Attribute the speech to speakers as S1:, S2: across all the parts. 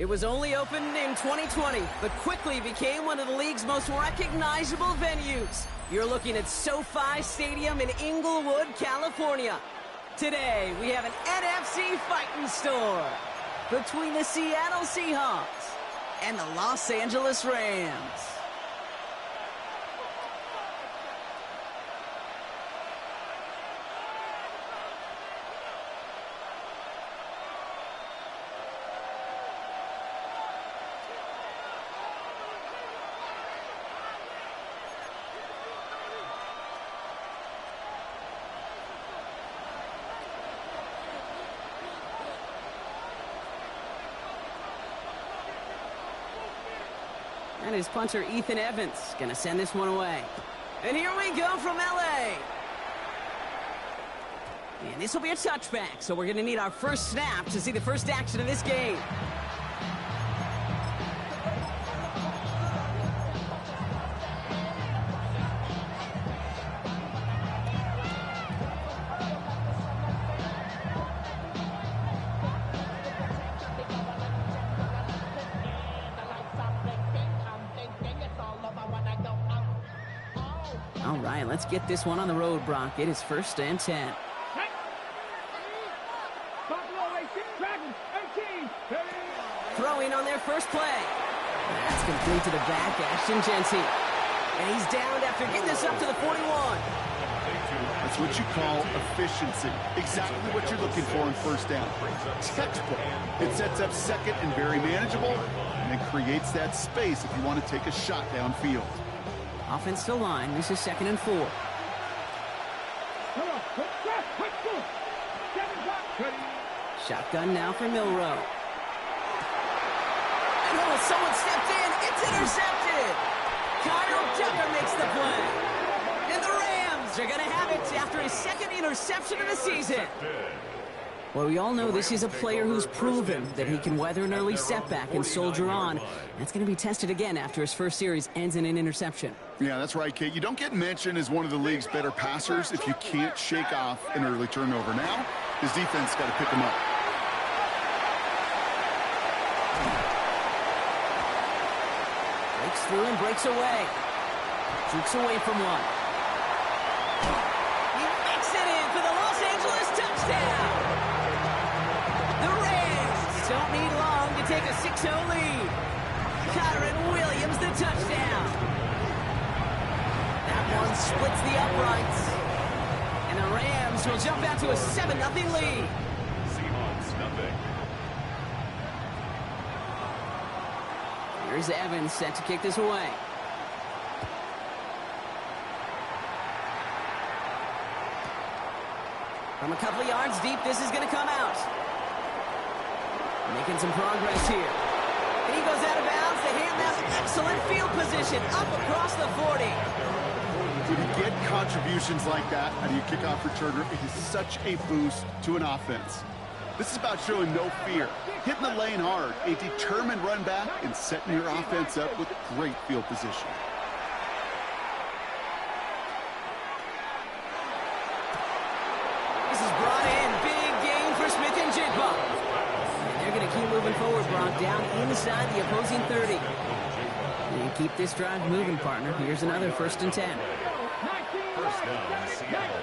S1: It was only opened in 2020, but quickly became one of the league's most recognizable venues. You're looking at SoFi Stadium in Inglewood, California. Today, we have an NFC fighting store between the Seattle Seahawks and the Los Angeles Rams. And his punter, Ethan Evans, gonna send this one away. And here we go from LA. And this will be a touchback, so we're gonna need our first snap to see the first action of this game. All right, let's get this one on the road, Brock. It is 1st and 10. Throwing on their first play. That's complete to the back, Ashton Jeanty. And he's downed after getting this up to the 41.
S2: That's what you call efficiency. Exactly what you're looking for in 1st down. Textbook. It sets up 2nd and very manageable, and it creates that space if you want to take a shot downfield.
S1: Offense to line. This is 2nd and 4. Shotgun now for Milrow. And oh, someone stepped in. It's intercepted. Kyle Tucker makes the play. And the Rams are going to have it after his 2nd interception of the season. Well, we all know this is a player who's proven that he can weather an early setback and soldier on. That's going to be tested again after his first series ends in an interception.
S2: Yeah, that's right, Kate. You don't get mentioned as one of the league's better passers if you can't shake off an early turnover. Now, his defense got to pick him up.
S1: Breaks through and breaks away. Jukes away from one. He makes it in for the Los Angeles touchdown. The Rams don't need long to take a 6-0 lead. Kyren Williams the touchdown. That one splits the uprights. And the Rams will jump out to a 7-0 lead.
S3: Seahawks nothing.
S1: Here's Evans set to kick this away. From a couple of yards deep, this is going to come out. Making some progress here. And he goes out of bounds to hand them excellent field position up across the 40.
S2: When you get contributions like that out of your kickoff returner, it is such a boost to an offense. This is about showing no fear, hitting the lane hard, a determined run back, and setting your offense up with great field position.
S1: This is brought in. Big gain for Smith and Jigba. And they're going to keep moving forward, Brock, down inside the opposing 30. And keep this drive moving, partner. Here's another 1st and 10.
S3: First down, Seattle.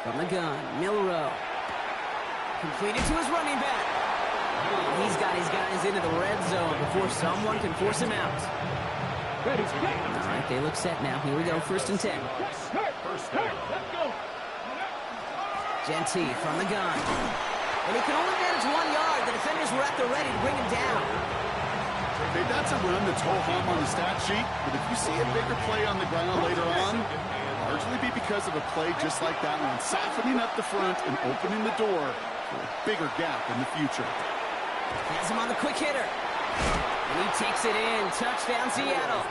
S1: From the gun, Milrow. Completed to his running back. He's got his guys into the red zone before someone can force him out. All right, they look set now. Here we go, 1st and 10.
S3: First down.
S1: Jeanty from the gun. And he can only manage 1 yard. The defenders were at the ready to bring him down.
S2: Okay, that's a run that's ho-hum on the stat sheet, but if you see a bigger play on the ground later on, largely be because of a play just like that one, softening up the front and opening the door for a bigger gap in the future.
S1: Has him on the quick hitter. And he takes it in. Touchdown, Seattle.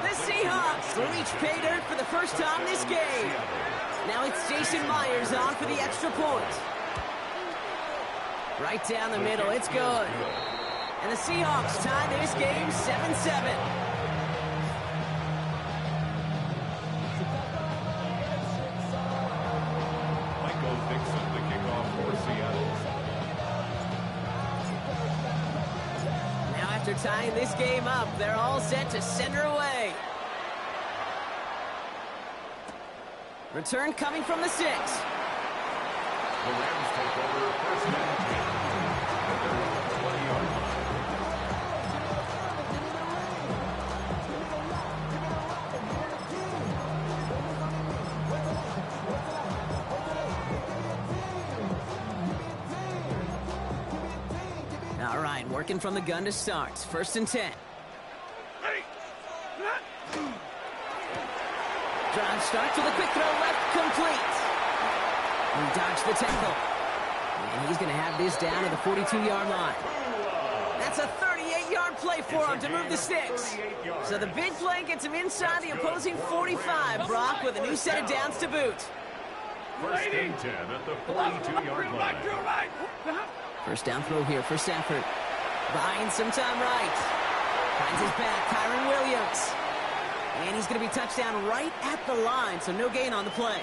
S1: The Seahawks reach pay dirt for the first time this game. Now it's Jason Myers on for the extra point. Right down the middle. It's good. And the Seahawks tie this game 7-7.
S3: Michael Dixon, the kickoff for Seattle.
S1: After tying this game up, they're all set to send her away. Return coming from the 6.
S3: The Rams take over first and 10. At their 20-yard line.
S1: All right, working from the gun to start. First and 10. Drive starts with a quick throw left, complete. He dodged the tackle. And he's going to have this down to the 42-yard line. That's a 38-yard play for him to move the sticks. So the big play gets him inside the opposing 45, Brock, with a new set of downs to boot.
S3: First and 10 at the 42-yard line.
S1: First down throw here for Stafford. Buying some time right. Finds his back, Kyron Williams. And he's going to be touchdown right at the line, so no gain on the play.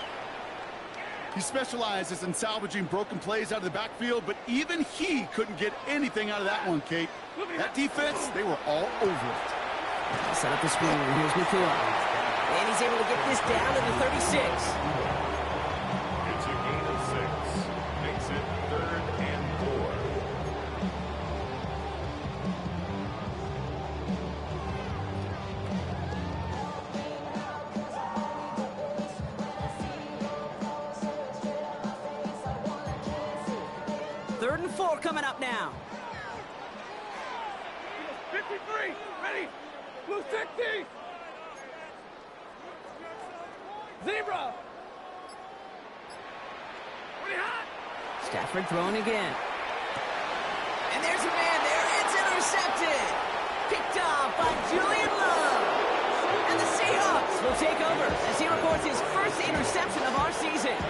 S2: He specializes in salvaging broken plays out of the backfield, but even he couldn't get anything out of that one, Kate. That defense, they were all over it.
S1: Set up the screen, and here's McCoy. And he's able to get this down to the 36.
S3: It's a gain of 6. Makes it 3rd and 4.
S1: Third and 4 coming up now.
S4: 53, ready, blue 60. Zebra. Pretty hot.
S1: Stafford throwing again. And there's a man there. It's intercepted. Picked off by Julian Love. And the Seahawks will take over as he records his first interception of our season.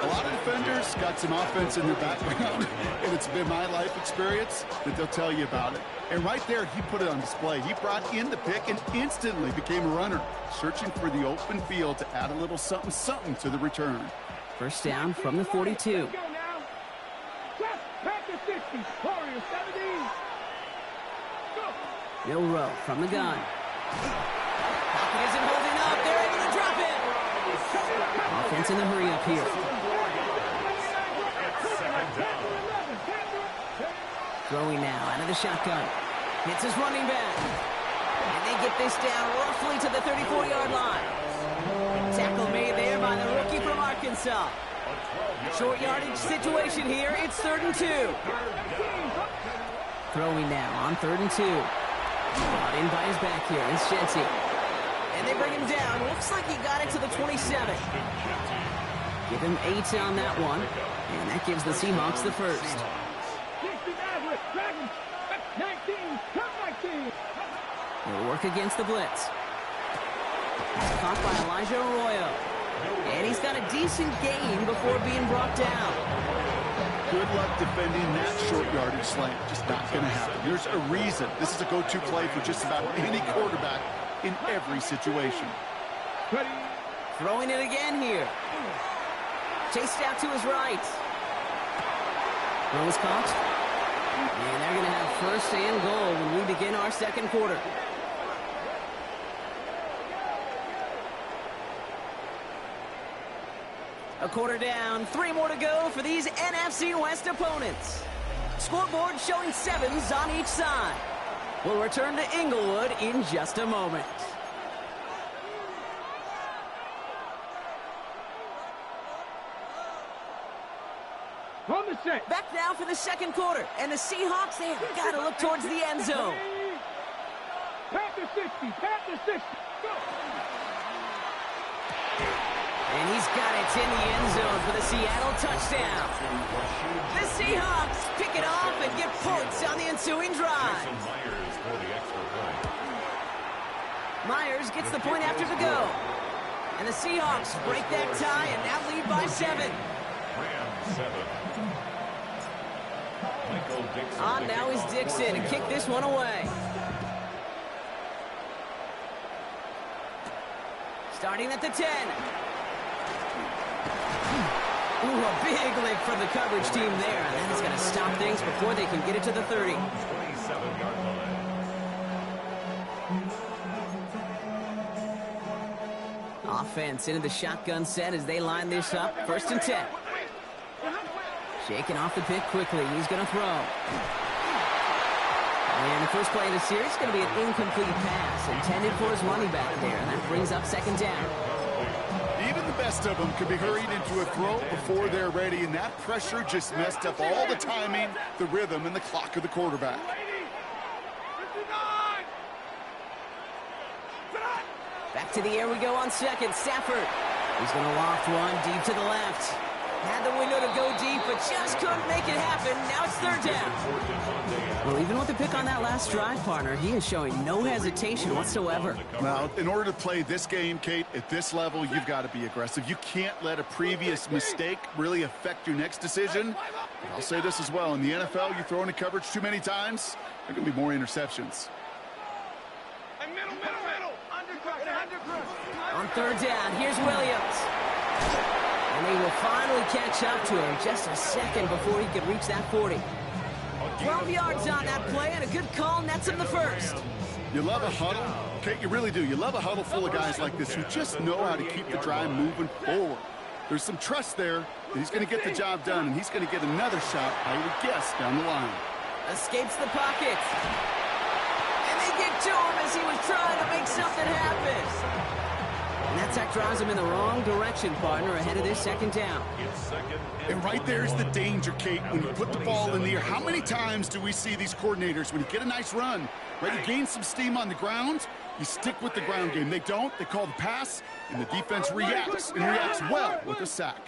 S2: A lot of defenders got some offense in their background, and it's been my life experience that they'll tell you about it. And right there, he put it on display. He brought in the pick and instantly became a runner, searching for the open field to add a little something to the return.
S1: First down from the 42.
S4: Go now. Left, back to 60. Warriors 17. Go.
S1: Milrow from the gun. Pocket isn't holding up. They're able to drop it. Offense in the hurry up here. Throwing now out of the shotgun. Hits his running back. And they get this down roughly to the 34-yard line. Tackle made there by the rookie from Arkansas. Short yardage situation here. It's 3rd and 2. Throwing now on 3rd and 2. Brought in by his back here. It's Shenty. And they bring him down. Looks like he got it to the 27. Give him 8 on that one. And that gives the Seahawks the first.
S4: 69 Dragons. 19. Come 19.
S1: They'll work against the blitz. Caught by Elijah Arroyo. And he's got a decent gain before being brought down.
S2: Good luck defending that short yardage slant. Just not going to happen. There's a reason. This is a go-to play for just about any quarterback in every situation.
S4: Ready.
S1: Throwing it again here. Chased out to his right. Throw is caught. And they're going to have first and goal when we begin our second quarter. A quarter down, 3 more to go for these NFC West opponents. Scoreboard showing 7s on each side. We'll return to Inglewood in just a moment.
S4: On the set.
S1: Back now for the second quarter, and the Seahawks, they have got to look towards the end zone.
S4: Panther 60. Panther 60. Go.
S1: And he's got it in the end zone for the Seattle touchdown. The Seahawks pick it off and get points on the ensuing drive.
S3: Myers for the extra point.
S1: Myers gets the point after the go. And the Seahawks break that tie and now lead by 7.
S3: Rams 7. Michael Dixon.
S1: On now is Dixon to kick this one away. Starting at the 10. Ooh, a big lick from the coverage team there. That is going to stop things before they can get it to the 30.
S3: 27 7-yard line.
S1: Offense into the shotgun set as they line this up. 1st and 10. Shaking off the pick quickly. He's going to throw. And the first play of the series is going to be an incomplete pass intended for his running back there. And that brings up 2nd down.
S2: Even the best of them could be hurried into a throw before they're ready, and that pressure just messed up all the timing, the rhythm, and the clock of the quarterback.
S1: Back to the air we go on 2nd. Stafford. He's going to loft one deep to the left. Had the window to go deep, but just couldn't make it happen. Now it's 3rd down. Well, even with the pick on that last drive, partner, he is showing no hesitation whatsoever.
S2: Now, in order to play this game, Kate, at this level, you've got to be aggressive. You can't let a previous mistake really affect your next decision. I'll say this as well. In the NFL, you throw into coverage too many times, there are going to be more interceptions.
S1: On 3rd down, here's Williams. And they will finally catch up to him just a second before he could reach that 40. 12 yards on that play, and a good call nets him the first.
S2: You love a huddle. Kate, you really do. You love a huddle full of guys like this who just know how to keep the drive moving forward. There's some trust there that he's going to get the job done, and he's going to get another shot, I would guess, down the line.
S1: Escapes the pocket. And they get to him as he was trying to make something happen. And that sack drives him in the wrong direction, partner, ahead of this 2nd down.
S2: And right there's the danger, Kate, when you put the ball in the air. How many times do we see these coordinators, when you get a nice run, right, you gain some steam on the ground, you stick with the ground game. They don't. They call the pass, and the defense reacts, and reacts well with a sack.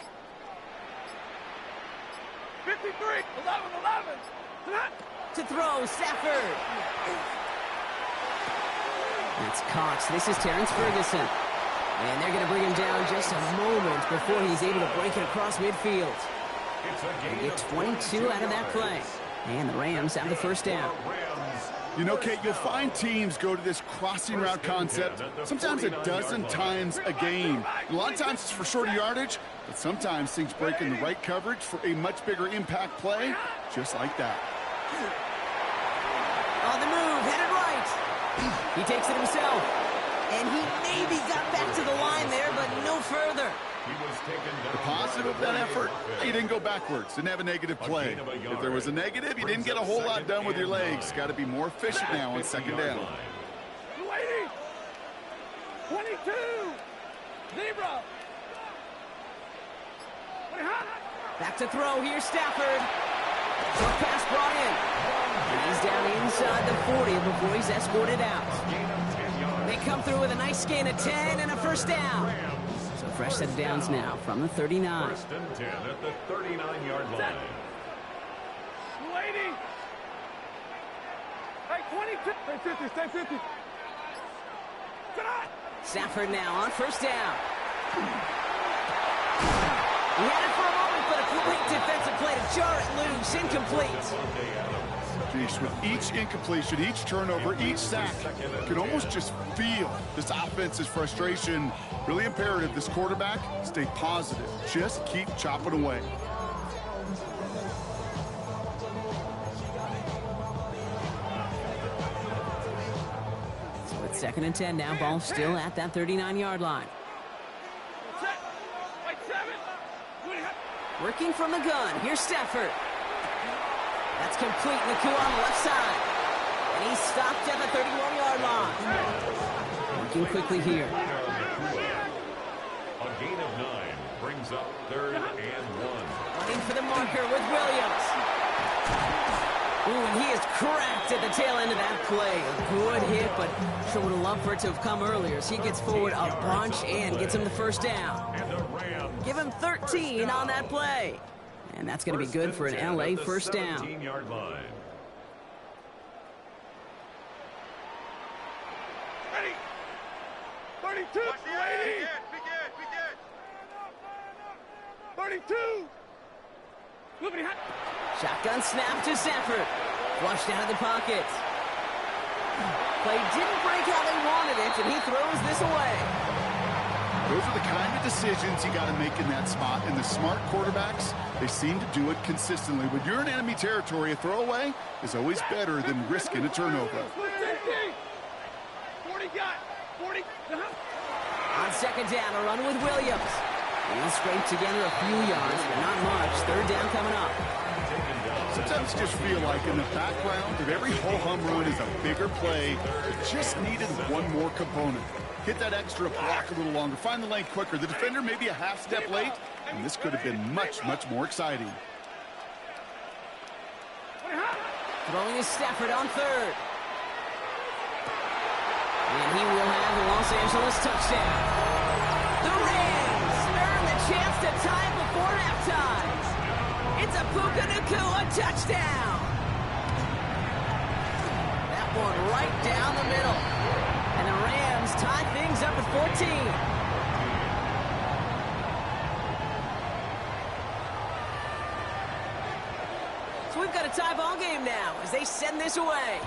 S4: 53, 11.
S1: To throw, Stafford. That's Cox. This is Terrence Ferguson. And they're going to bring him down just a moment before he's able to break it across midfield. They get 22 out of that play. And the Rams have the 1st down.
S2: You know, Kate, you'll find teams go to this crossing route concept sometimes a dozen times a game. A lot of times it's for shorter yardage, but sometimes things break in the right coverage for a much bigger impact play, just like that.
S1: On the move, headed right. He takes it himself. And he maybe got back to the line there, but no further.
S2: The positive of that effort, you didn't go backwards, didn't have a negative play. If there was a negative, you didn't get a whole lot done with your legs. Got to be more efficient now on 2nd down.
S4: 22, zebra.
S1: Back to throw, here's Stafford. Short pass brought in. And he's down inside the 40 before he's escorted out. They come through with a nice gain of 10 and a 1st down. So fresh set of downs now from the 39.
S3: 1st and 10 at the 39-yard line.
S4: 280. Hey, 22. Stay 50.
S1: Stafford now on 1st down. He had it for a moment, but a complete defensive play to jar it loose. Incomplete.
S2: Geez, with each incompletion, each turnover, each sack, you can almost just feel this offense's frustration. Really imperative, this quarterback, stay positive. Just keep chopping away.
S1: So it's 2nd and 10 now. Ball still at that 39-yard line. Working from the gun. Here's Stafford. That's complete. Naku on the left side. And he's stopped at the 31-yard line. Working quickly here.
S3: A gain of 9 brings up 3rd and 1.
S1: Running for the marker with Williams. Ooh, and he is cracked at the tail end of that play. A good hit, but sure would have loved for it to have come earlier as he gets forward a bunch and gets him the 1st down. Give him 13 on that play. And that's going to be good for an LA 1st down.
S3: 17-yard line.
S4: Ready. 32. 32.
S1: Shotgun snap to Stafford. Flushed out of the pocket. Play didn't break how they wanted it, and he throws this away.
S2: Those are the kind of decisions you got to make in that spot. And the smart quarterbacks, they seem to do it consistently. When you're in enemy territory, a throwaway is always better than risking a turnover.
S4: 40 got 40.
S1: On second down, a run with Williams. He'll scrape together a few yards, but not much. Third down coming up.
S2: Sometimes you just feel like in the background of every ho-hum run is a bigger play. It just needed one more component. Hit that extra block a little longer. Find the lane quicker. The defender may be a half step late, and this could have been much, much more exciting.
S1: Throwing is Stafford on third. And he will have the Los Angeles touchdown. The Rams earn the chance to tie it before halftime. It's a Puka Nacua touchdown. That one right down the middle. And the Rams tie things up at 14. So we've got a tie ball game now as they send this away.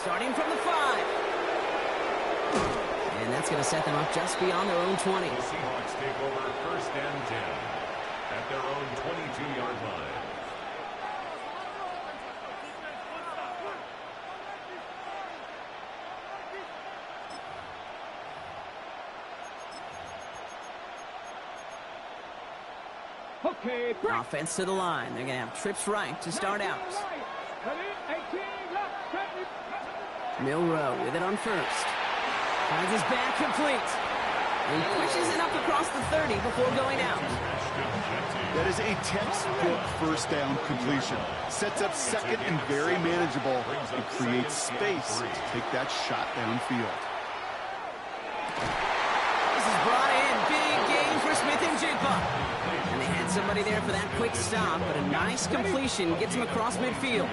S1: Starting from the 5. And that's going to set them up just beyond their own 20.
S3: The Seahawks take over first and 10 at their own 22-yard line.
S4: Okay,
S1: Offense to the line. They're going to have trips right to start out.
S4: 18 left.
S1: Milroe with it on first. Finds his back complete. And pushes it up across the 30 before going out.
S2: That is a textbook first down completion. Sets up second and very manageable and creates space to take that shot downfield.
S1: This is brought in. Big gain for Smith and Jigba. And they had somebody there for that quick stop, but a nice completion gets him across midfield.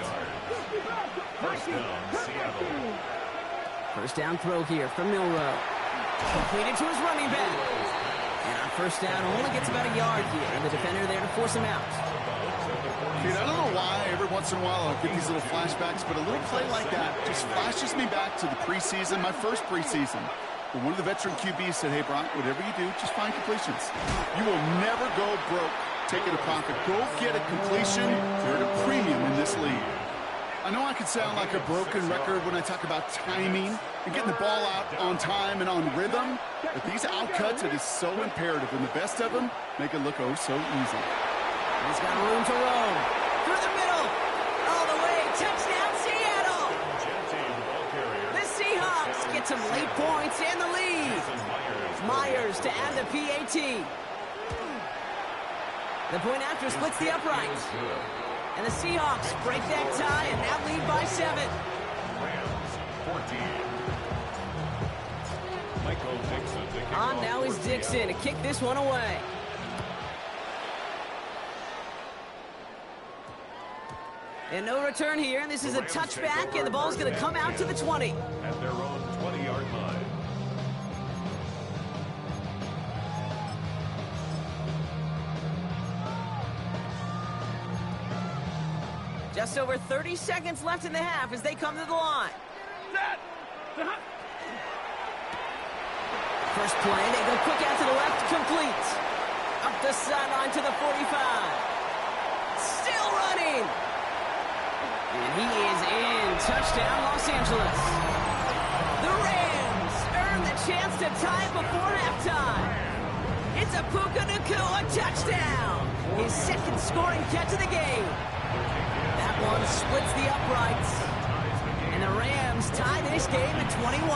S3: First down, Seattle.
S1: First down throw here from Milroe. Completed to his running back. And on first down, only gets about a yard here. And the defender there to force him out.
S2: Dude, I don't know why every once in a while I'll get these little flashbacks, but a little play like that just flashes me back to the preseason, my first preseason. When one of the veteran QBs said, hey, Brian, whatever you do, just find completions. You will never go broke taking a profit. Go get a completion. You're at a premium in this league. I know I can sound like a broken record when I talk about timing and getting the ball out on time and on rhythm, but these outcuts, it is so imperative, and the best of them make it look oh so easy.
S1: He's got room to roam. Through the middle. All the way. Touchdown, Seattle. The Seahawks get some late points and the lead. Myers to add the PAT. The point after splits the uprights. And the Seahawks break that tie and now lead by 7.
S3: Rams, 14. Michael Dixon to kick
S1: On
S3: off
S1: now is
S3: for
S1: Dixon to
S3: Seattle.
S1: kick this one away. And no return here, and this is a touchback, and the ball's going to come out to the 20.
S3: At their own 20-yard line.
S1: Just over 30 seconds left in the half as they come to the line. First play, they go quick out to the left, complete. Up the sideline to the 45. Still running. And he is in. Touchdown, Los Angeles. The Rams earn the chance to tie it before halftime. It's a Puka Nacua touchdown. His second scoring catch of the game. That one splits the uprights. And the Rams tie this game at 21.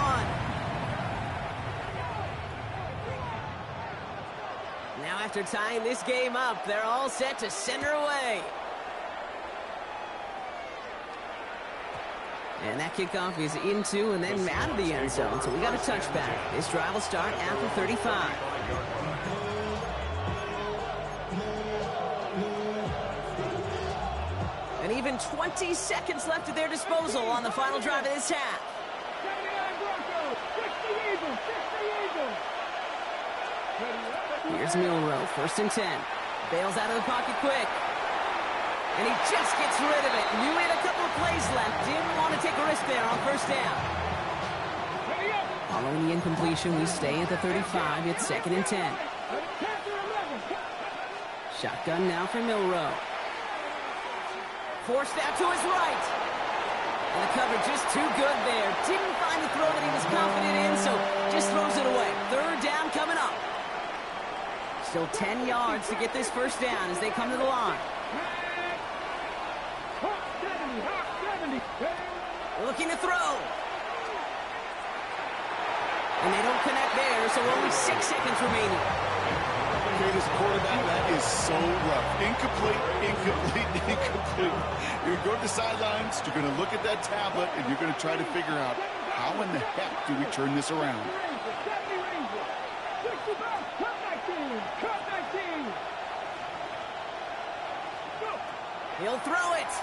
S1: Now after tying this game up, they're all set to send her away. And that kickoff is into and then out of the end zone. So we got a touchback. This drive will start after 35. And even 20 seconds left at their disposal on the final drive of this half. Here's Milroe, first and 10. Bails out of the pocket quick. And he just gets rid of it. Knew he had a couple of plays left. Didn't want to take a risk there on first down. Following the incompletion, we stay at the 35. It's 2nd and 10. Shotgun now for Milroe. Forced out to his right. And the cover just too good there. Didn't find the throw that he was confident in, so just throws it away. 3rd down coming up. Still 10 yards to get this first down as they come to the line. Looking to throw. And they don't connect there, so only 6 seconds remaining.
S2: Okay, this quarterback, that is so rough. Incomplete, incomplete, incomplete. You're going to go to the sidelines, you're going to look at that tablet, and you're going to try to figure out how in the heck do we turn this around.
S1: He'll throw it.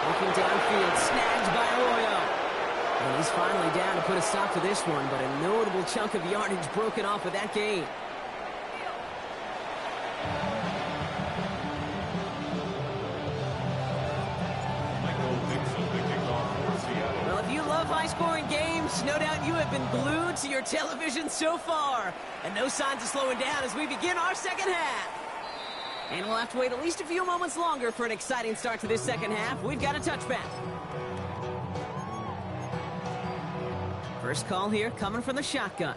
S1: Looking downfield, snagged by Arroyo. And he's finally down to put a stop to this one, but a notable chunk of yardage broken off with that gain. Well, if you love high-scoring games, no doubt you have been glued to your television so far. And no signs of slowing down as we begin our second half. And we'll have to wait at least a few moments longer for an exciting start to this second half. We've got a touchback. First call here coming from the shotgun.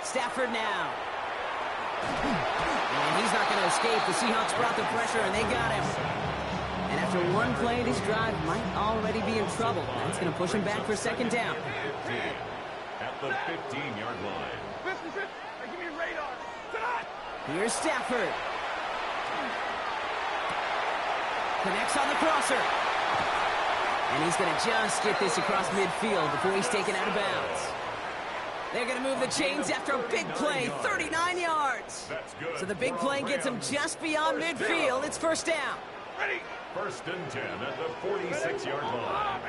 S1: Stafford now. And he's not going to escape. The Seahawks brought the pressure, and they got him. And after one play, this drive might already be in trouble. That's going to push him back for 2nd down.
S3: At the 15-yard line.
S4: Give me radar.
S1: Here's Stafford. Connects on the crosser. And he's going to just get this across midfield before he's taken out of bounds. They're going to move the chains after a big play, 39 yards. So the big play gets him just beyond midfield. It's 1st down.
S4: Ready.
S3: 1st and 10 at the 46-yard line.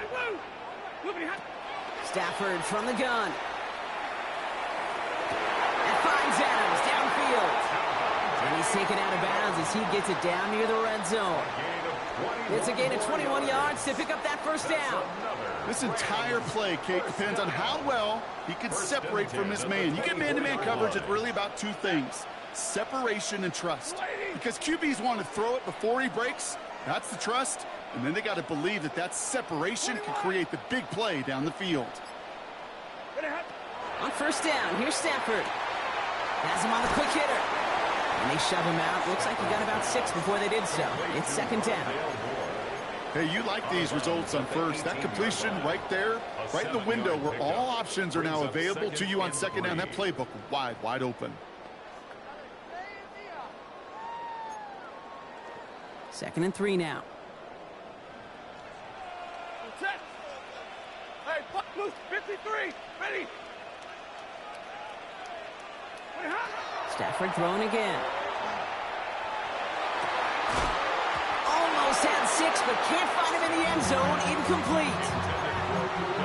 S1: Stafford from the gun. And finds Adams downfield. And he's taken out of bounds as he gets it down near the red zone. It's a gain of 21 yards to pick up that 1st down.
S2: This entire play, Kate, depends on how well he can separate from his man. You get man-to-man coverage, it's really about 2 things: separation and trust. Because QBs want to throw it before he breaks. That's the trust. And then they got to believe that that separation can create the big play down the field.
S1: On 1st down, here's Stafford. Has him on the quick hitter. And they shove him out. Looks like he got about 6 before they did so. It's 2nd down.
S2: Hey, you like these results on first. That completion right there, right in the window where all options are now available to you on 2nd down. That playbook wide open.
S1: 2nd and 3 now.
S4: Hey, loose, 53, ready.
S1: Stafford throwing again. Almost had 6, but can't find him in the end zone. Incomplete.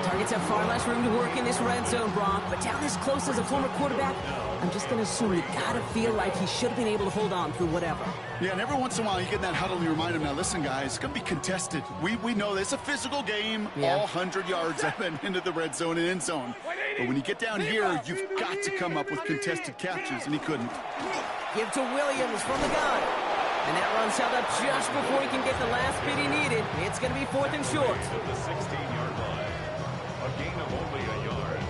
S1: Targets have far less room to work in this red zone, Brock, but down this close as a former quarterback, I'm just going to assume you got to feel like he should have been able to hold on through whatever.
S2: Yeah, and every once in a while you get in that huddle and you remind him, now listen, guys, it's going to be contested. We know this. It's a physical game, all 100 yards up and into the red zone and end zone. But when you get down here, you've got to come up with contested catches, and he couldn't.
S1: Give to Williams from the gun. And that run's held up just before he can get the last bit he needed. It's going to be 4th and short.
S3: At the 16-yard line. A gain of only a yard.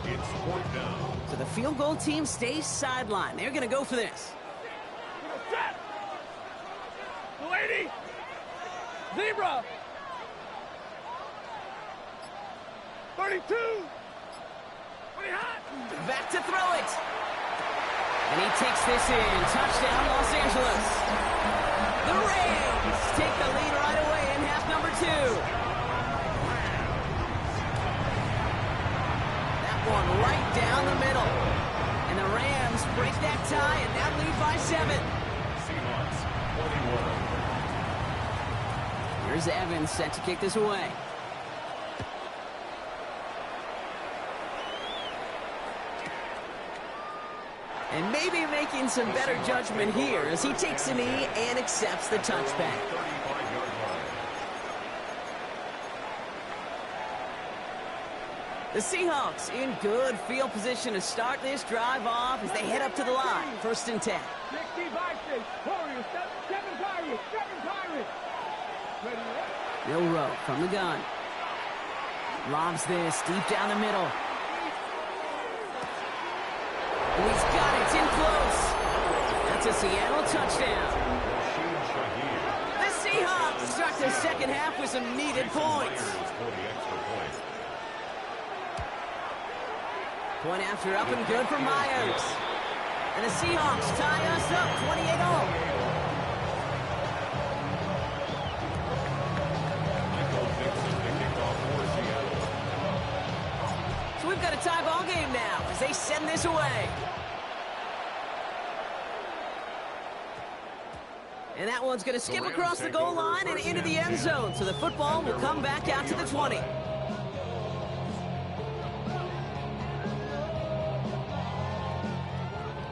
S3: It's 4th down.
S1: So the field goal team stays sidelined. They're going to go for this.
S4: Set. Lady. Zebra. 32.
S1: Back to throw it. And he takes this in. Touchdown, Los Angeles. The Rams take the lead right away in half number 2. That one right down the middle. And the Rams break that tie and now lead by 7.
S3: Seahawks, 21.
S1: Here's Evans set to kick this away. And maybe making some better judgment here as he takes a knee and accepts the touchback. The Seahawks in good field position to start this drive off as they head up to the line. 1st and 10.
S4: 65-6. Warriors, 7 Pirates. 7 Pirates. Ready?
S1: Milroe from the gun. Lobs this deep down the middle. And he's got it. It's in close. That's a Seattle touchdown. The Seahawks start the second half with some needed points. Point after up and good for Myers. And the Seahawks tie us up 28-0. So we've got a tie ball game now as they send this away. And that one's going to skip across the goal line and into the end zone. So the football will come back out to the 20.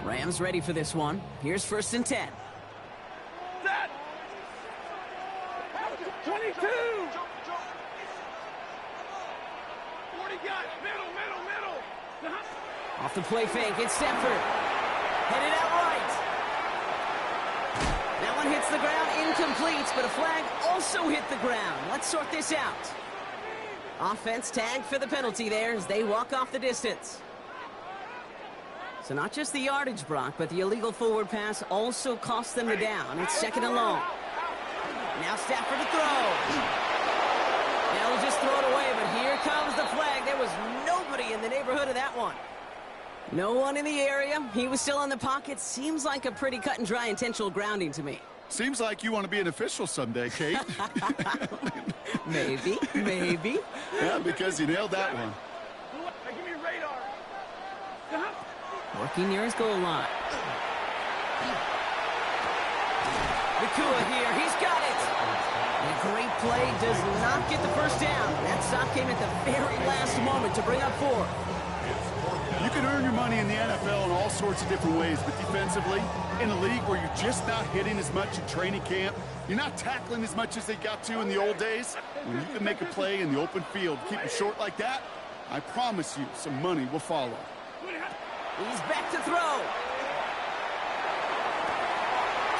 S1: Rams ready for this one. Here's 1st and 10.
S4: Set. 22. 40 got middle.
S1: Off the play fake, it's Stepford. Headed out right. That one hits the ground, incomplete, but a flag also hit the ground. Let's sort this out. Offense tagged for the penalty there as they walk off the distance. So not just the yardage, Brock, but the illegal forward pass also cost them the down. It's 2nd and long. Now Stafford to throw. Now he'll just throw it away, but here comes the flag. There was nobody in the neighborhood of that one. No one in the area. He was still in the pocket. Seems like a pretty cut and dry intentional grounding to me.
S2: Seems like you want to be an official someday, Kate.
S1: Maybe.
S2: Yeah, because you nailed that one.
S4: Give me radar.
S1: Working near his goal line. Nakua here. He's got it. And a great play does not get the first down. That stop came at the very last moment to bring up 4.
S2: You can earn your money in the NFL in all sorts of different ways, but defensively, in a league where you're just not hitting as much in training camp, you're not tackling as much as they got to in the old days, when you can make a play in the open field, keep it short like that, I promise you some money will follow.
S1: He's back to throw.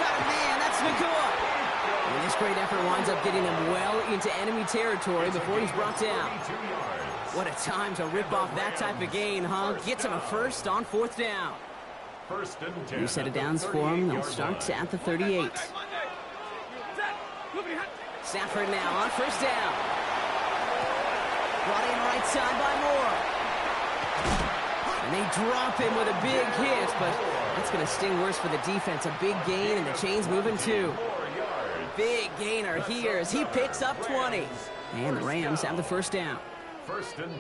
S1: Got a man. That's Nakua. And this great effort winds up getting him well into enemy territory before he's brought down. What a time to rip off that type of gain, huh? Gets him a first on 4th down.
S3: 1st and 10.
S1: New set of downs for him. They'll start at the 38. Stafford now on 1st down. Brought in right side by Moore. And they drop him with a big hit, but that's going to sting worse for the defense. A big gain, and the chain's moving too. Big gainer here as he picks up 20. And the Rams have the 1st down.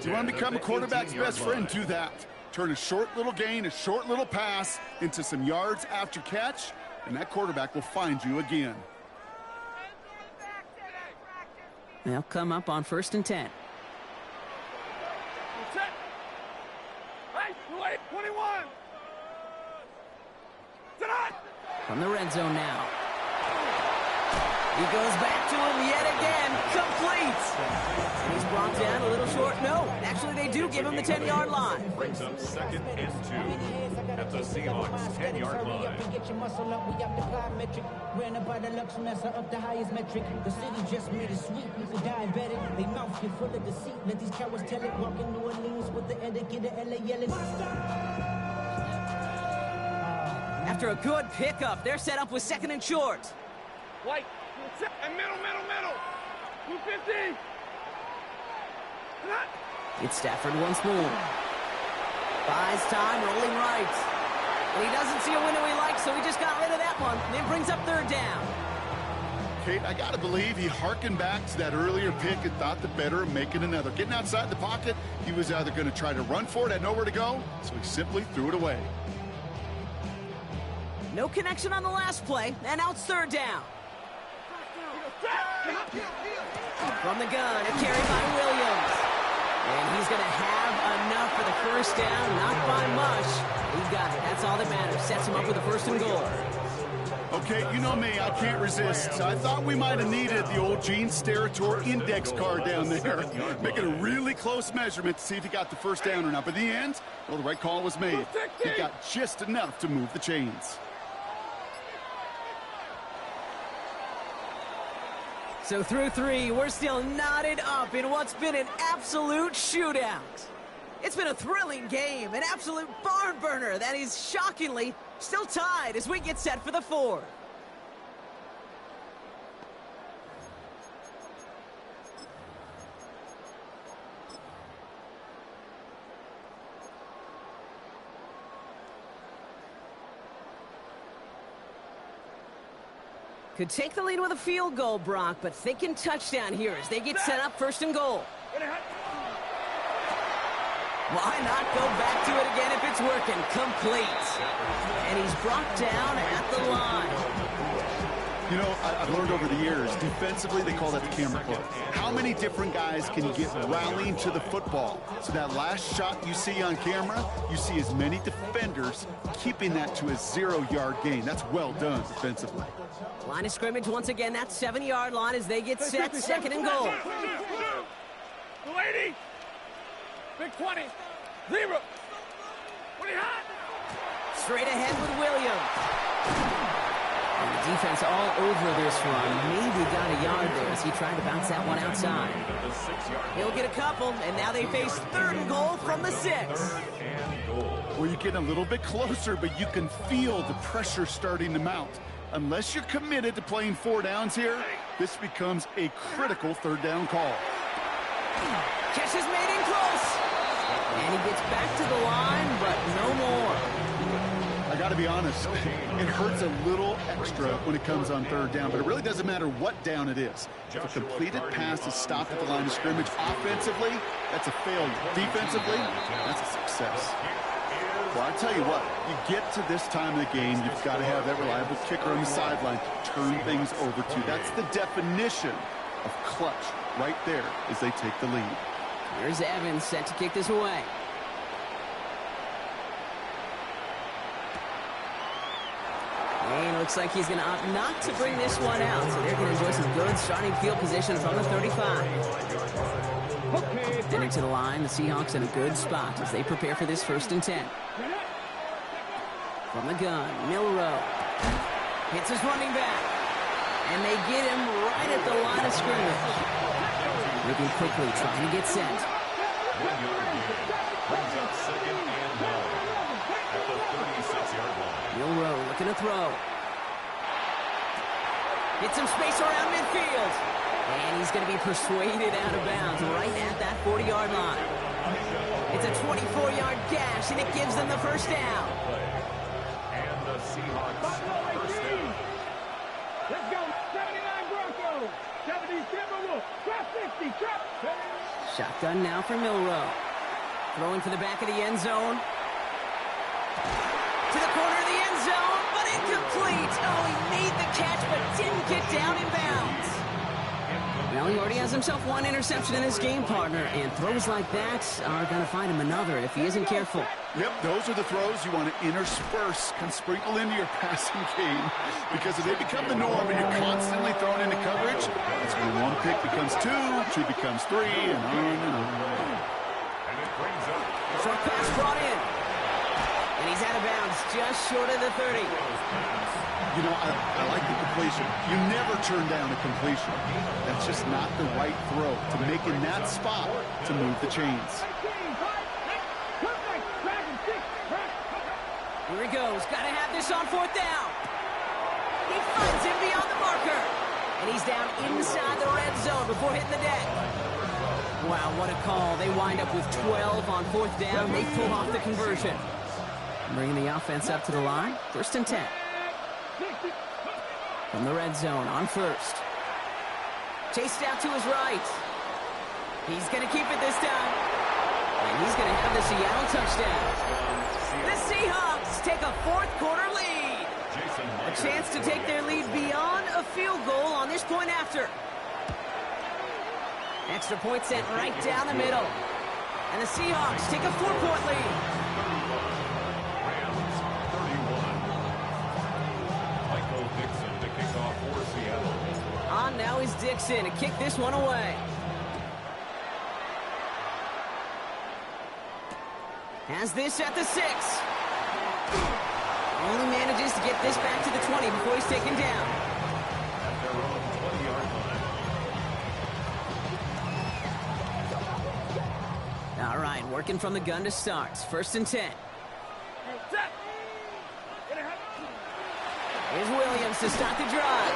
S2: You want to become a quarterback's best friend, do that. Turn a short little gain, a short little pass into some yards after catch, and that quarterback will find you again.
S1: They'll come up on 1st and 10.
S4: 21. Tonight.
S1: From the red zone now. He goes back to him yet again. Complete. And he's brought down a little short. No, actually they do give him the 10-yard line.
S3: Brings up 2nd and 2 at the Seahawks 10-yard line.
S5: The highest metric. The city just made it sweet. People diabetic. They mouth get full of deceit. Let these cowards tell it. Walking New Orleans with the etiquette of LA yelling.
S1: After a good pickup, they're set up with 2nd and short.
S4: White. And middle. 250.
S1: It's Stafford once more. Buys time, rolling right. And he doesn't see a window he likes, so he just got rid of that one. And it brings up 3rd down.
S2: Kate, I got to believe he harkened back to that earlier pick and thought the better of making another. Getting outside the pocket, he was either going to try to run for it, had nowhere to go, so he simply threw it away.
S1: No connection on the last play, and now it's 3rd down. From the gun, a carry by Williams. And he's going to have enough for the first down, not by much. He got it. That's all that matters. Sets him up with a 1st and goal.
S2: Okay, you know me, I can't resist. I thought we might have needed the old Gene Steratore index card down there, making a really close measurement to see if he got the first down or not. But in the end, well, the right call was made. He got just enough to move the chains.
S1: So through 3, we're still knotted up in what's been an absolute shootout. It's been a thrilling game, an absolute barn burner that is shockingly still tied as we get set for the 4th. Could take the lead with a field goal, Brock, but thinking touchdown here as they get set up 1st and goal. Why not go back to it again if it's working? Complete. And he's brought down at the line.
S2: You know, I've learned over the years, defensively, they call that the camera club. How many different guys can you get rallying to the football? So that last shot you see on camera, you see as many defenders keeping that to a 0-yard gain. That's well done defensively.
S1: Line of scrimmage once again, that 7-yard line as they get set, 2nd and goal.
S4: Lady! Big 20. 0. 20 hot.
S1: Straight ahead with Williams. And the defense all over this run. Maybe got a yard there as he tried to bounce that one outside. He'll get a couple, and now they face 3rd and goal from the 6.
S2: Well, you're getting a little bit closer, but you can feel the pressure starting to mount. Unless you're committed to playing 4 downs here, this becomes a critical 3rd down call.
S1: Catch is made in close. And he gets back to the line, but no more.
S2: I got to be honest, it hurts a little extra when it comes on 3rd down, but it really doesn't matter what down it is. If a completed pass is stopped at the line of scrimmage, offensively, that's a failure. Defensively, that's a success. Well, I tell you what, you get to this time of the game, you've got to have that reliable kicker on the sideline to turn things over to. That's the definition of clutch right there as they take the lead.
S1: Here's Evans set to kick this away. And it looks like he's going to opt not to bring this one out. So they're going to enjoy some good starting field position from the 35. Heading to the line, the Seahawks in a good spot as they prepare for this 1st and 10. From the gun, Milroe hits his running back. And they get him right at the line of scrimmage. Moving quickly, trying to get set.
S3: 1 yard gain. Brings up 2nd and 1 at the 36-yard line.
S1: Milroe looking to throw. Get some space around midfield. And he's going to be persuaded out of bounds right at that 40-yard line. It's a 24-yard gash, and it gives them the 1st down.
S3: And the Seahawks 1st down.
S4: Let's go. 79 Broncos. 70 Timberwolves. Drop 50. Drop.
S1: Shotgun now for Milroe. Throwing for the back of the end zone. To the corner of the end zone, but incomplete. Oh, he made the catch, but didn't get down in bounds. Well, he already has himself 1 interception in his game, partner, and throws like that are going to find him another if he isn't careful.
S2: Yep, those are the throws you want to intersperse, can sprinkle into your passing game, because if they become the norm and you're constantly thrown into coverage, that's when 1 pick becomes 2, 2 becomes 3, and on and on.
S3: And it brings up
S1: Short pass brought in. And he's out of bounds, just short of the 30.
S2: You know, I like the completion. You never turn down a completion. That's just not the right throw to make in that spot to move the chains.
S1: Here he goes. Got to have this on 4th down. He finds him beyond the marker. And he's down inside the red zone before hitting the deck. Wow, what a call. They wind up with 12 on 4th down. They pull off the conversion. Bringing the offense up to the line. 1st and 10. From the red zone on 1st. Chased out to his right. He's going to keep it this time. And he's going to have the Seattle touchdown. The Seahawks take a 4th quarter lead. A chance to take their lead beyond a field goal on this point after. Extra point sent right down the middle. And the Seahawks take a 4-point lead.
S3: Rams 31. Michael Dixon to kick off for Seattle.
S1: On now is Dixon to kick this one away. Has this at the 6. Only manages to get this back to the 20 before he's taken down.
S3: At their own 20-yard line.
S1: All right, working from the gun to start. 1st and 10. Here's Williams to start the drive.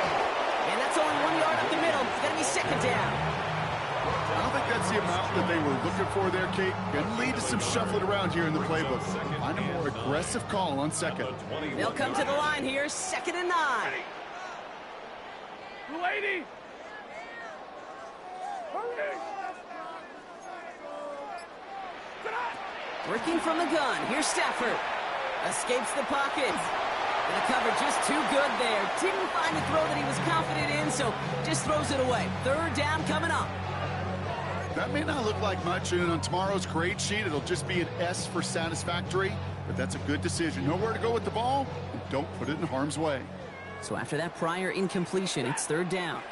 S1: And that's only 1 yard up the middle. It's going to be 2nd down.
S2: I don't think that's the amount that they were looking for there, Kate. Going to lead to some shuffling around here in the playbook. Find a more aggressive call on 2nd.
S1: They'll come to the line here, 2nd and 9.
S4: 280.
S1: Working from the gun. Here's Stafford. Escapes the pocket. And the cover just too good there. Didn't find a throw that he was confident in, so just throws it away. 3rd down coming up.
S2: That may not look like much, and on tomorrow's grade sheet, it'll just be an S for satisfactory, but that's a good decision. Know where to go with the ball, and don't put it in harm's way.
S1: So after that prior incompletion, it's 3rd down.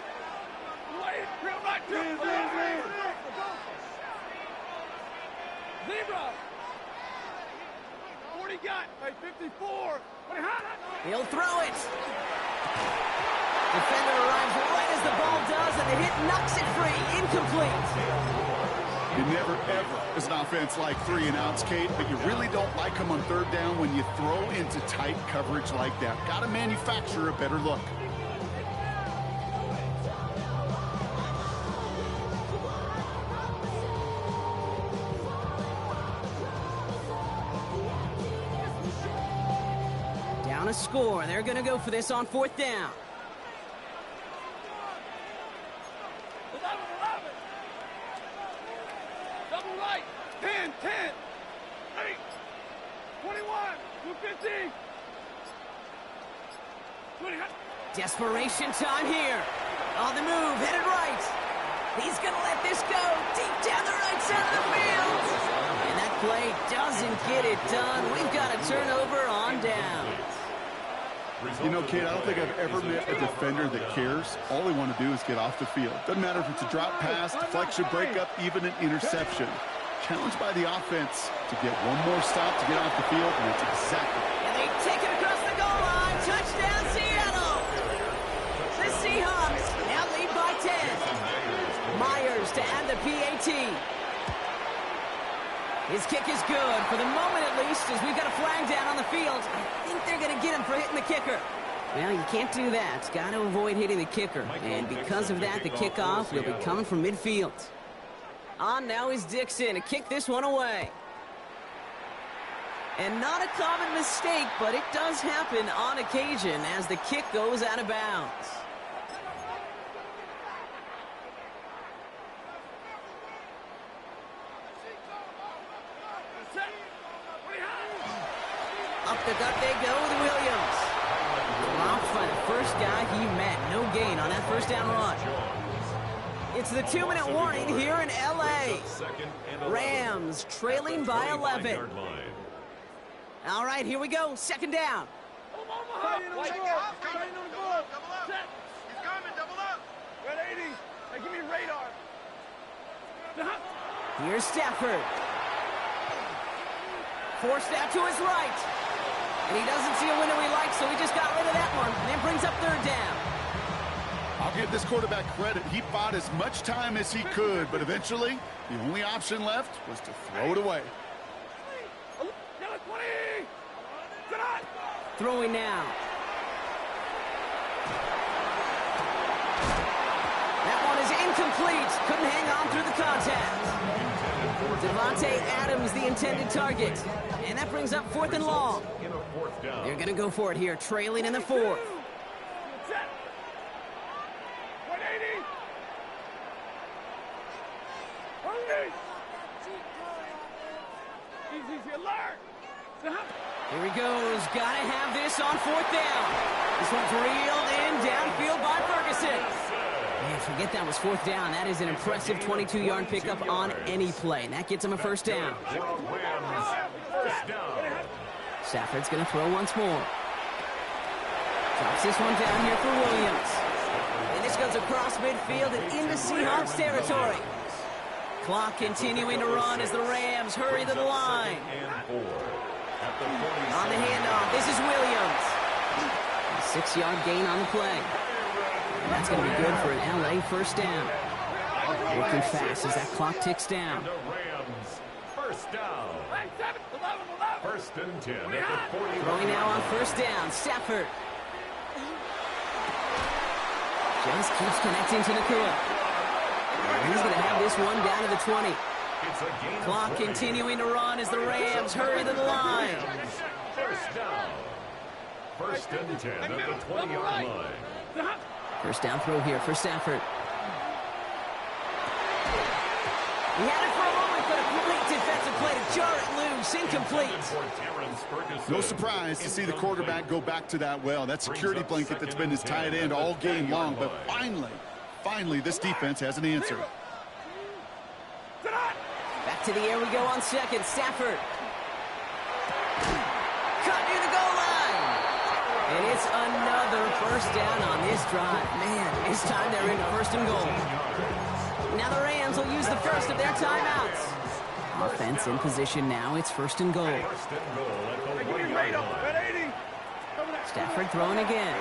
S4: Zebra. 40 got. 54.
S1: He'll throw it. Defender arrives right as the ball does, and the hit knocks it free. Incomplete.
S2: You never, ever, as an offense, like 3 and outs, Kate, but you really don't like them on 3rd down when you throw into tight coverage like that. Got to manufacture a better look.
S1: Down a score. They're going to go for this on 4th down.
S4: Double right. 10, 10. 8. 21. 250. 20.
S1: Desperation time here. On the move, headed right. He's going to let this go deep down the right side of the field. And that play doesn't get it done. We've got a turnover on down.
S2: You know, Kate, I don't think I've ever met a defender that cares. All they want to do is get off the field. Doesn't matter if it's a drop pass, deflection, breakup, even an interception. Challenged by the offense to get one more stop to get off the field, and that's exactly.
S1: And they take it across the goal line. Touchdown, Seattle. The Seahawks now lead by 10. Myers to add the PAT. His kick is good, for the moment at least, as we've got a flag down on the field. I think they're going to get him for hitting the kicker. Well, you can't do that. Got to avoid hitting the kicker. And because of that, the kickoff will be coming from midfield. On now is Dixon to kick this one away. And not a common mistake, but it does happen on occasion as the kick goes out of bounds. Up the gut they go with Williams. Dropped by the first guy he met. No gain on that 1st down run. It's the 2-minute warning here in L.A. Rams trailing by 11. All right, here we go. 2nd down.
S4: He's coming, double up. Red 80. Hey, give me radar.
S1: Here's Stafford. Forced out to his right. And he doesn't see a window he likes, so he just got rid of that one. And then brings up 3rd down.
S2: I'll give this quarterback credit. He fought as much time as he could, but eventually the only option left was to throw it away.
S1: Throwing now. That one is incomplete. Couldn't hang on through the contact. Devontae Adams, the intended target. And that brings up 4th and long. They're going to go for it here, trailing in the 4th. Here he goes. Got to have this on 4th down. This one's reeled in downfield by Ferguson. And Forget that was fourth down. That is an impressive 22-yard pickup on any play. And that gets him a first down.
S3: First down.
S1: Stafford's going to throw once more. Drops this one down here for Williams. And this goes across midfield and into Seahawks territory. Clock continuing to run as the Rams hurry to the line. On the handoff, this is Williams. A 6-yard gain on the play. And that's going to be good for an LA first down. Working fast as that clock ticks down.
S3: The Rams, first down. First and 10 at the 40.
S1: Throwing now on first down, Stafford. Just keeps connecting to Nakua. And he's going to have this one down to the 20.
S3: It's a gain.
S1: Clock continuing to run as the Rams hurry to the line.
S3: First down. First and 10 at the 20-yard line.
S1: First down throw here for Stafford. He had it for a moment, but a complete defensive play to jar it loose. Incomplete.
S2: No surprise to see the quarterback go back to that well. That security blanket that's been his tight end all game long. But finally, this defense has an answer.
S1: Back to the air we go on second. Stafford. Cut near the goal line. And it's another first down on this drive. Man, this time they're into first and goal. Now the Rams will use the first of their timeouts. Offense in position now. It's first and goal. Stafford throwing again.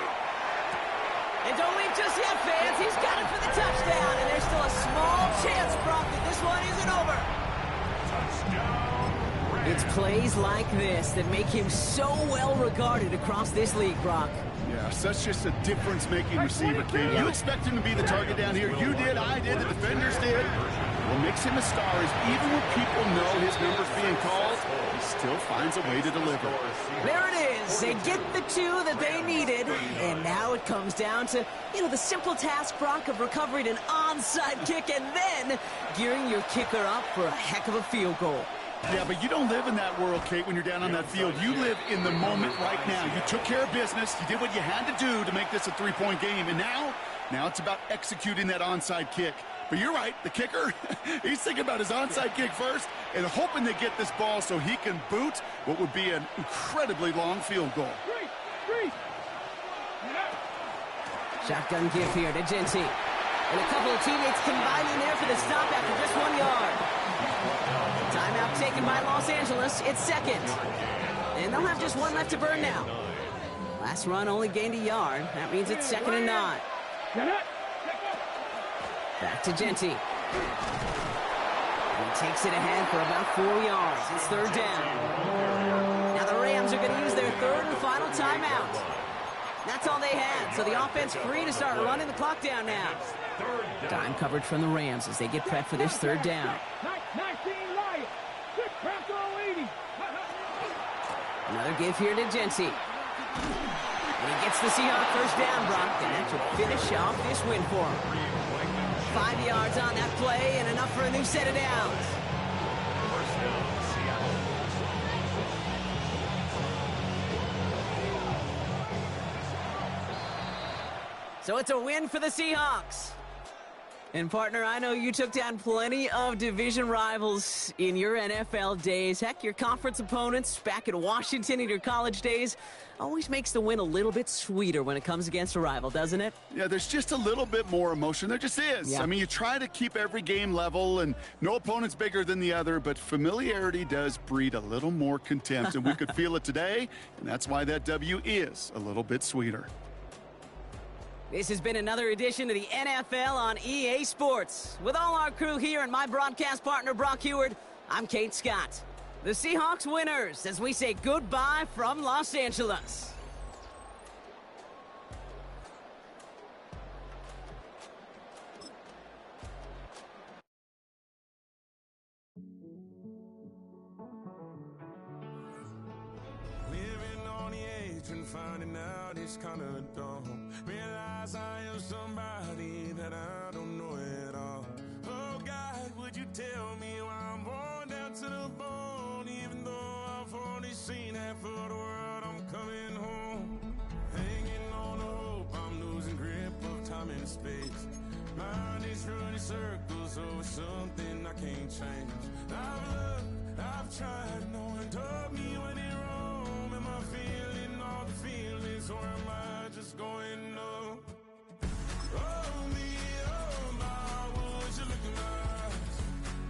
S1: And don't leave just yet, fans. He's got it for the touchdown. And there's still a small chance, Brock, that this one isn't over. It's plays like this that make him so well regarded across this league, Brock.
S2: Yeah, such just a difference-making receiver, kid. You expect him to be the target down here. You did, I did, the defenders did. What makes him a star is even when people know his number's being called, he still finds a way to deliver.
S1: There it is. They get the two that they needed, and now it comes down to, the simple task, Brock, of recovering an onside kick and then gearing your kicker up for a heck of a field goal.
S2: Yeah, but you don't live in that world, Kate, when you're down on that field. You live in the moment right now. You took care of business. You did what you had to do to make this a 3-point game. And now it's about executing that onside kick. But you're right, the kicker, he's thinking about his onside kick first and hoping they get this ball so he can boot what would be an incredibly long field goal.
S1: Shotgun give here to Genty. And a couple of teammates combining there for the stop after just 1 yard. Timeout taken by Los Angeles. It's second. And they'll have just one left to burn now. Last run only gained a yard. That means it's second and 9. Back to Genty. He takes it ahead for about 4 yards. It's third down. Now the Rams are going to use their third and final timeout. That's all they had, so the offense free to start running the clock down now. Dime coverage from the Rams as they get prepped for this third down. Another give here to Genty. And he gets the Seahawks first down, Brock, and that should finish off this win for him. 5 yards on that play and enough for a new set of downs.
S3: First down, Seattle.
S1: So it's a win for the Seahawks. And partner, I know you took down plenty of division rivals in your NFL days. Heck, your conference opponents back in Washington in your college days always makes the win a little bit sweeter when it comes against a rival, doesn't it?
S2: Yeah, there's just a little bit more emotion. There just is.
S1: Yeah.
S2: I mean, you try to keep every game level, and no opponent's bigger than the other, but familiarity does breed a little more contempt, and we could feel it today, and that's why that W is a little bit sweeter.
S1: This has been another edition of the NFL on EA Sports. With all our crew here and my broadcast partner, Brock Heward, I'm Kate Scott. The Seahawks winners as we say goodbye from Los Angeles.
S6: Living on the edge and finding out it's kind of dumb. Realize I am somebody that I don't know at all. Oh God, would you tell me why I'm born down to the bone? Even though I've only seen half of the world, I'm coming home. Hanging on the hope, I'm losing grip of time and space. My hearts running circles over something I can't change. I've looked, I've tried, no one told me when it wrong. Am I feeling all the feelings, or am I just going numb? Oh me, oh my, would you look in my eyes?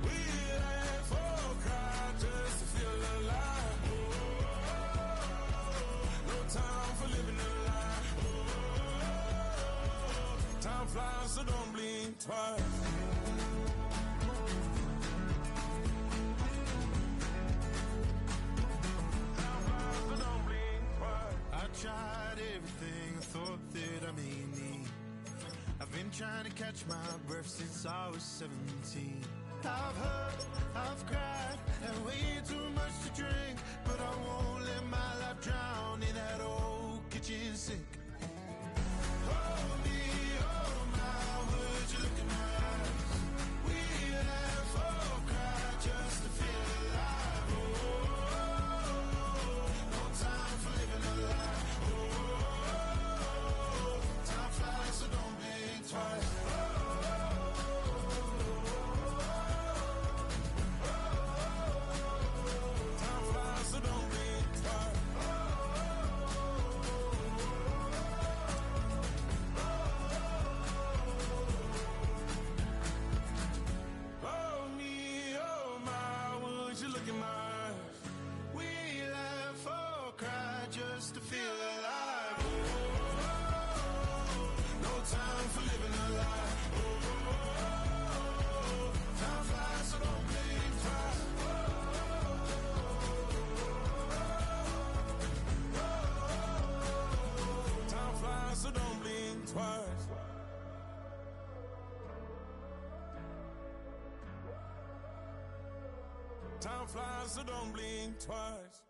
S6: We laugh or cry just to feel alive. No time for living a lie. Time flies, so don't blink twice. Time flies, so don't blink twice.
S7: I tried everything I thought that I may need. I've been trying to catch my breath since I was 17. I've hurt, I've cried, had way too much to drink, but I won't let my life drown in that old kitchen sink. Oh me, oh my, would you look in my eyes? We laugh or cry just to feel alive. Oh, no time for living a lie. Oh, time flies, so don't blink twice. Time flies, so don't blink twice. Oh me, oh my, would you look in my eyes? We laugh or cry just to feel alive. Oh, no time for living a lie. Oh, time flies, so don't blink twice. Time flies, so don't blink twice. Time flies, so don't blink twice.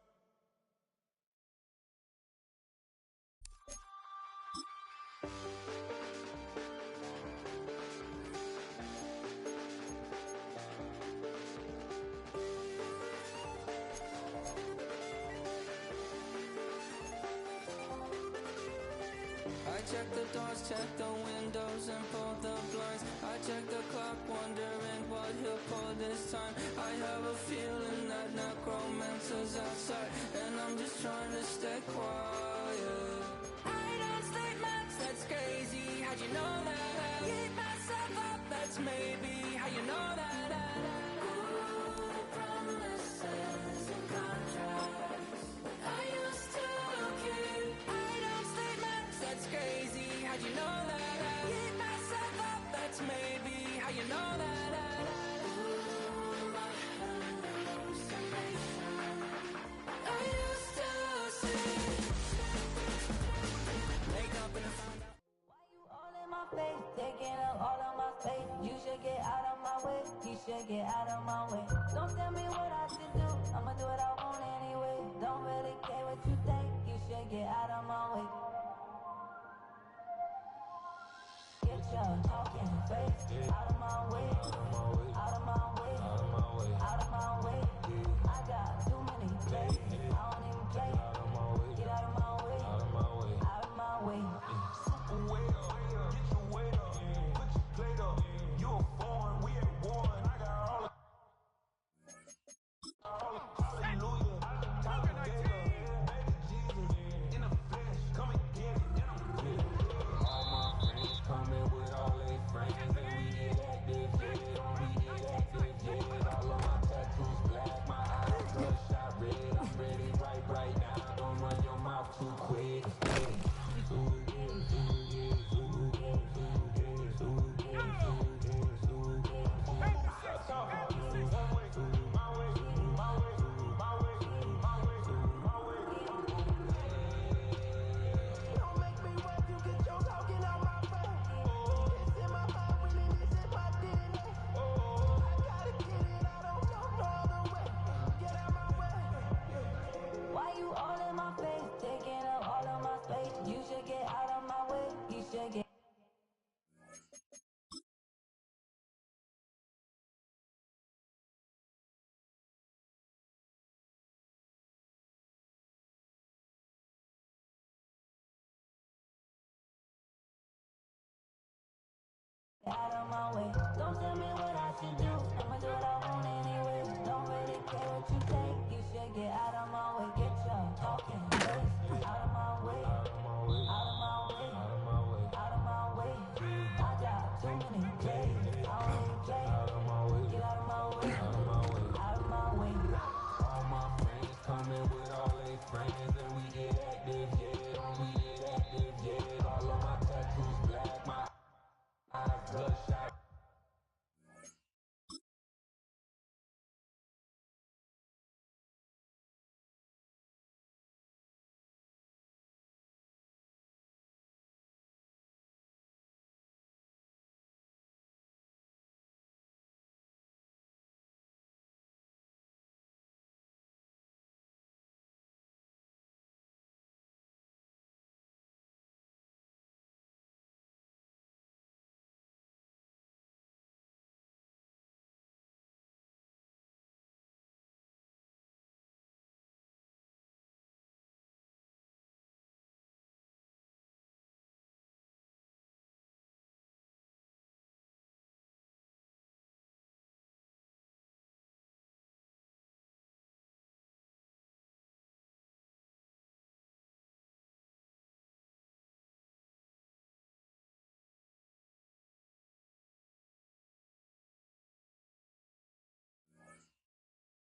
S8: I check the doors, check the windows, and pull the blinds. I check the clock, wondering what he'll pull this time. I have a feeling that necromancer's outside, and I'm just trying to stay quiet. I don't state maps, that's crazy. How'd you know that? Keep myself up, that's maybe how you know that. Ooh, promises and contracts. I used to keep. I don't state maps, that's crazy. How'd you know that? Keep myself up, that's maybe how you know that. Ooh, my hallucination. I used to see. Wake up and find out.
S9: Why you all in my face, taking up all of my space? You should get out of my way, you should get out of my way. Don't tell me what I should do, I'ma do what I want anyway. Don't really care what you think, you should get out of my way. Get your talking face out of my way, out of my way, out of my way. I got too many plays, I don't even play. Get out of my way, out of my way.
S8: All my friends coming with all they friends, and we
S9: I don't even play. Out of my way. Get out of my way. Out of my way. Out of my way. All my friends coming with all they friends and we get active, yeah.